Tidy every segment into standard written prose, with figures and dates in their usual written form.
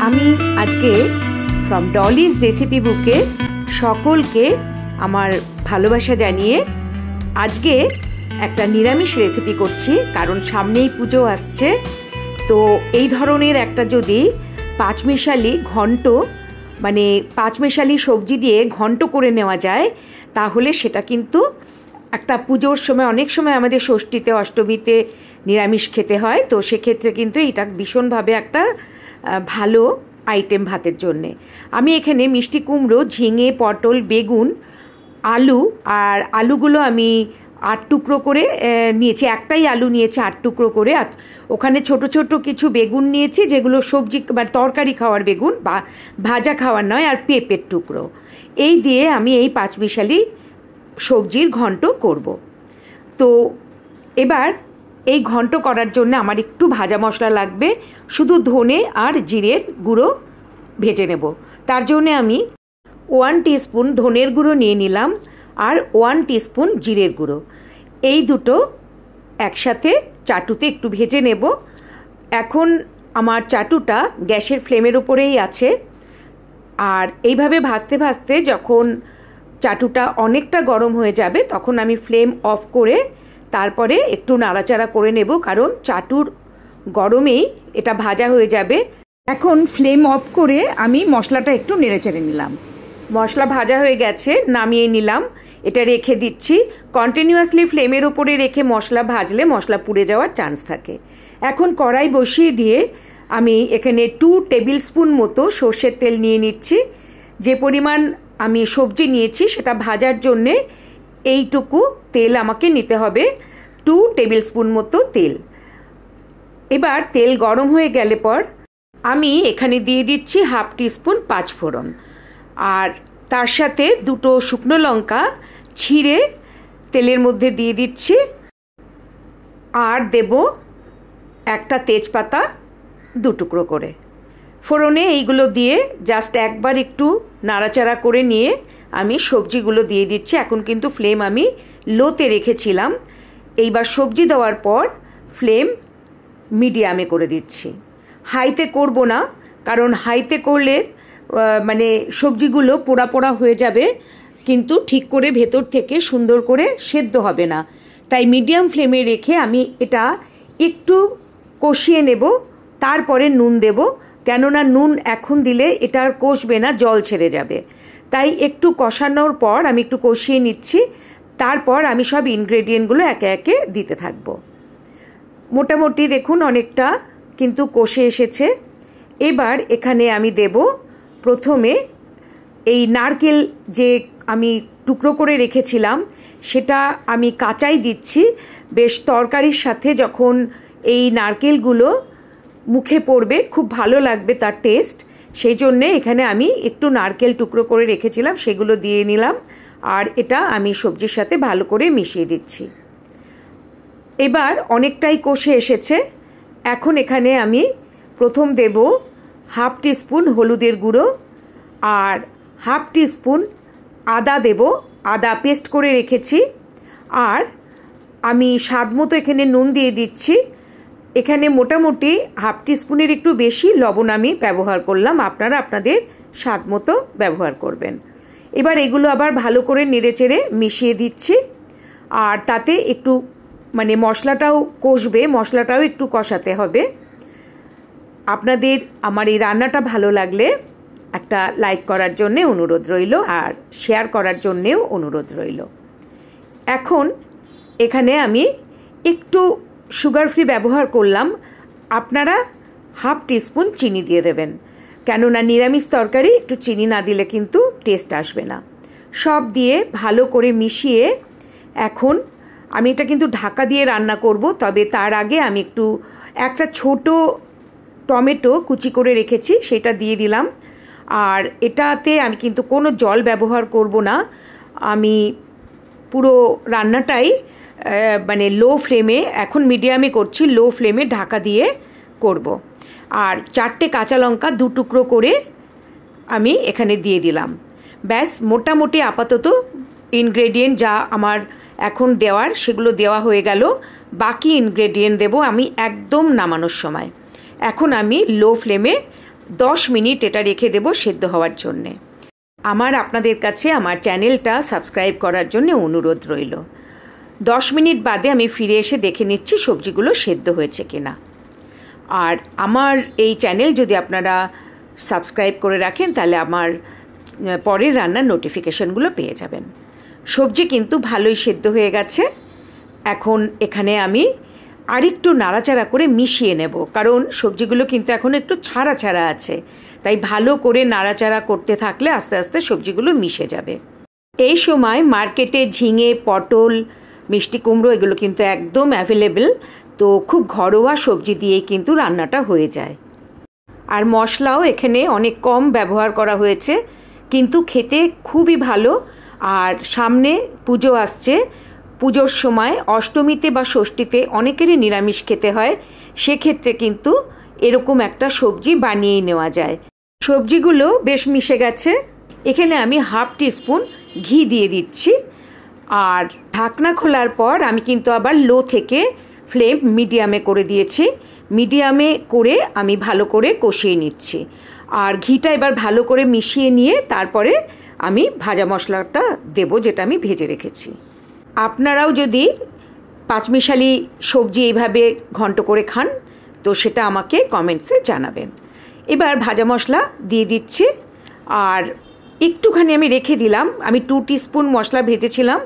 আমি আজকে from Dolly's recipe বুকে সকলকে আমার ভালোবাসা জানিয়ে আজকে একটা নিরামিষ রেসিপি করছি, কারণ সামনেই পুজো আসছে। তো এই ধরনের একটা যদি পাঁচমেশালি ঘন্ট, মানে পাঁচমেশালি সবজি দিয়ে ঘন্ট করে নেওয়া যায়, তাহলে সেটা কিন্তু একটা পুজোর সময়, অনেক সময় আমাদের ষষ্ঠীতে অষ্টমীতে নিরামিষ খেতে হয়, তো সেক্ষেত্রে কিন্তু এটা ভীষণভাবে একটা ভালো আইটেম ভাতের জন্যে। আমি এখানে মিষ্টি কুমড়ো, ঝিঙে, পটল, বেগুন, আলু, আর আলুগুলো আমি 8 টুকরো করে নিয়েছি। একটাই আলু নিয়েছি 8 টুকরো করে। আর ওখানে ছোট ছোট কিছু বেগুন নিয়েছি, যেগুলো সবজি বা তরকারি খাওয়ার বেগুন, বা ভাজা খাওয়ার নয়, আর পেঁপের টুকরো। এই দিয়ে আমি এই পাঁচমিশালি সবজির ঘন্ট করব। তো এবার এই ঘন্ট করার জন্য আমার একটু ভাজা মশলা লাগবে, শুধু ধনে আর জিরের গুঁড়ো ভেজে নেব। তার জন্যে আমি 1 টিস্পুন ধনের গুঁড়ো নিয়ে নিলাম, আর 1 টিস্পুন জিরের গুঁড়ো। এই দুটো একসাথে চাটুতে একটু ভেজে নেব। এখন আমার চাটুটা গ্যাসের ফ্লেমের উপরেই আছে, আর এইভাবে ভাজতে ভাজতে যখন চাটুটা অনেকটা গরম হয়ে যাবে, তখন আমি ফ্লেম অফ করে তারপরে একটু নাড়াচাড়া করে নেব, কারণ চাটুর গরমেই এটা ভাজা হয়ে যাবে। এখন ফ্লেম অফ করে আমি মশলাটা একটু নেড়েচেড়ে নিলাম। মশলা ভাজা হয়ে গেছে, নামিয়ে নিলাম। এটা রেখে দিচ্ছি। কন্টিনিউয়াসলি ফ্লেমের উপরে রেখে মশলা ভাজলে মশলা পুড়ে যাওয়ার চান্স থাকে। এখন কড়াই বসিয়ে দিয়ে আমি এখানে 2 টেবিল স্পুন মতো সর্ষের তেল নিয়ে নিচ্ছি। যে পরিমাণ আমি সবজি নিয়েছি সেটা ভাজার জন্যে এইটুকু তেল আমাকে নিতে হবে, 2 টেবিল স্পুন মতো তেল। এবার তেল গরম হয়ে গেলে পর আমি এখানে দিয়ে দিচ্ছি 1/2 টিস্পুন পাঁচফোড়ন, আর তার সাথে 2টো শুকনো লঙ্কা ছিঁড়ে তেলের মধ্যে দিয়ে দিচ্ছি, আর দেব একটা তেজপাতা 2 টুকরো করে। ফোড়নে এইগুলো দিয়ে জাস্ট একবার একটু নাড়াচাড়া করে নিয়ে আমি সবজিগুলো দিয়ে দিচ্ছি। এখন কিন্তু ফ্লেম আমি লোতে রেখেছিলাম, এইবার সবজি দেওয়ার পর ফ্লেম মিডিয়ামে করে দিচ্ছি। হাইতে করব না, কারণ হাইতে করলে মানে সবজিগুলো পোড়া পোড়া হয়ে যাবে, কিন্তু ঠিক করে ভেতর থেকে সুন্দর করে সেদ্ধ হবে না। তাই মিডিয়াম ফ্লেমে রেখে আমি এটা একটু কষিয়ে নেব, তারপরে নুন দেব, কেননা নুন এখন দিলে এটা আর কষবে না, জল ছেড়ে যাবে। তাই একটু কষানোর পর আমি একটু কষিয়ে নিচ্ছি, তারপর আমি সব ইনগ্রেডিয়েন্টগুলো একে একে দিতে থাকব। মোটামুটি দেখুন অনেকটা কিন্তু কষে এসেছে। এবার এখানে আমি দেব প্রথমে এই নারকেল, যে আমি টুকরো করে রেখেছিলাম সেটা আমি কাঁচাই দিচ্ছি। বেশ তরকারির সাথে যখন এই নারকেলগুলো মুখে পড়বে খুব ভালো লাগবে তার টেস্ট, সেই জন্যে এখানে আমি একটু নারকেল টুকরো করে রেখেছিলাম, সেগুলো দিয়ে নিলাম, আর এটা আমি সবজির সাথে ভালো করে মিশিয়ে দিচ্ছি। এবার অনেকটাই কষে এসেছে। এখন এখানে আমি প্রথম দেব 1/2 টিস্পুন হলুদের গুঁড়ো, আর 1/2 টিস্পুন আদা দেব, আদা পেস্ট করে রেখেছি, আর আমি স্বাদ মতো এখানে নুন দিয়ে দিচ্ছি। এখানে মোটামুটি 1/2 টিস্পুনের একটু বেশি লবণ আমি ব্যবহার করলাম, আপনারা আপনাদের স্বাদ মতো ব্যবহার করবেন। এবার এগুলো আবার ভালো করে নেড়েচেড়ে মিশিয়ে দিচ্ছি, আর তাতে একটু মানে মশলাটাও কষবে, মশলাটাও একটু কষাতে হবে। আপনাদের আমার এই রান্নাটা ভালো লাগলে একটা লাইক করার জন্যে অনুরোধ রইল, আর শেয়ার করার জন্যেও অনুরোধ রইল। এখন এখানে আমি একটু সুগার ফ্রি ব্যবহার করলাম, আপনারা 1/2 টিস্পুন চিনি দিয়ে দেবেন, কেননা নিরামিষ তরকারি একটু চিনি না দিলে কিন্তু টেস্ট আসবে না। সব দিয়ে ভালো করে মিশিয়ে এখন আমি এটা কিন্তু ঢাকা দিয়ে রান্না করব, তবে তার আগে আমি একটু একটা ছোট টমেটো কুচি করে রেখেছি সেটা দিয়ে দিলাম, আর এটাতে আমি কিন্তু কোনো জল ব্যবহার করব না। আমি পুরো রান্নাটাই মানে লো ফ্লেমে, এখন মিডিয়ামে করছি, লো ফ্লেমে ঢাকা দিয়ে করব। আর 4টে কাঁচা লঙ্কা 2 টুকরো করে আমি এখানে দিয়ে দিলাম। ব্যাস, মোটামুটি আপাতত ইনগ্রেডিয়েন্ট যা আমার এখন দেওয়ার সেগুলো দেওয়া হয়ে গেল। বাকি ইনগ্রেডিয়েন্ট দেব আমি একদম নামানোর সময়। এখন আমি লো ফ্লেমে 10 মিনিট এটা রেখে দেব সেদ্ধ হওয়ার জন্যে। আমার আপনাদের কাছে আমার চ্যানেলটা সাবস্ক্রাইব করার জন্য অনুরোধ রইল। 10 মিনিট বাদে আমি ফিরে এসে দেখে নিচ্ছি সবজিগুলো সেদ্ধ হয়েছে কিনা। আর আমার এই চ্যানেল যদি আপনারা সাবস্ক্রাইব করে রাখেন তাহলে আমার পরের রান্নার নোটিফিকেশনগুলো পেয়ে যাবেন। সবজি কিন্তু ভালোই সেদ্ধ হয়ে গেছে। এখন এখানে আমি আরেকটু নাড়াচাড়া করে মিশিয়ে নেব, কারণ সবজিগুলো কিন্তু এখন একটু ছাড়া ছাড়া আছে, তাই ভালো করে নাড়াচাড়া করতে থাকলে আস্তে আস্তে সবজিগুলো মিশে যাবে। এই সময় মার্কেটে ঝিঙে, পটল, মিষ্টি কুমড়ো এগুলো কিন্তু একদম অ্যাভেলেবেল, তো খুব ঘরোয়া সবজি দিয়েই কিন্তু রান্নাটা হয়ে যায়। আর মশলাও এখানে অনেক কম ব্যবহার করা হয়েছে, কিন্তু খেতে খুবই ভালো। আর সামনে পুজো আসছে, পুজোর সময় অষ্টমীতে বা ষষ্ঠীতে অনেকেরই নিরামিষ খেতে হয়, সেক্ষেত্রে কিন্তু এরকম একটা সবজি বানিয়েই নেওয়া যায়। সবজিগুলো বেশ মিশে গেছে। এখানে আমি 1/2 টিস্পুন ঘি দিয়ে দিচ্ছি। আর ঢাকনা খোলার পর আমি কিন্তু আবার লো থেকে ফ্লেম মিডিয়ামে করে দিয়েছি। মিডিয়ামে করে আমি ভালো করে কষিয়ে নিচ্ছি। আর ঘিটা এবার ভালো করে মিশিয়ে নিয়ে তারপরে আমি ভাজা মশলাটা দেব, যেটা আমি ভেজে রেখেছি। আপনারাও যদি পাঁচমিশালি সবজি এইভাবে ঘন্ট করে খান তো সেটা আমাকে কমেন্টসে জানাবেন। এবার ভাজা মশলা দিয়ে দিচ্ছি আর একটুখানি আমি রেখে দিলাম। আমি 2 টিস্পুন মশলা ভেজেছিলাম,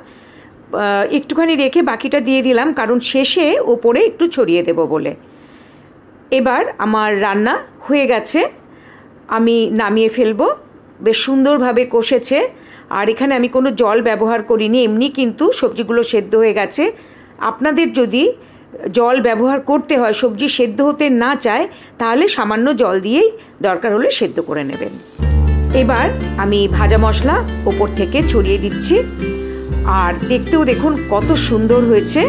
একটুখানি রেখে বাকিটা দিয়ে দিলাম, কারণ শেষে ওপরে একটু ছড়িয়ে দেব বলে। এবার আমার রান্না হয়ে গেছে, আমি নামিয়ে ফেলবো। বেশ সুন্দরভাবে কষেছে। আর এখানে আমি কোনো জল ব্যবহার করিনি, এমনি কিন্তু সবজিগুলো সেদ্ধ হয়ে গেছে। আপনাদের যদি জল ব্যবহার করতে হয়, সবজি সেদ্ধ হতে না চায়, তাহলে সামান্য জল দিয়েই দরকার হলে সেদ্ধ করে নেবেন। এবার আমি ভাজা মশলা ওপর থেকে ছড়িয়ে দিচ্ছি। আর দেখতেও দেখুন কত সুন্দর হয়েছে।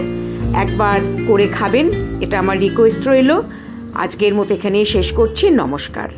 একবার করে খাবেন, এটা আমার রিকোয়েস্ট রইল। আজকের মতো এখানেই শেষ করছি। নমস্কার।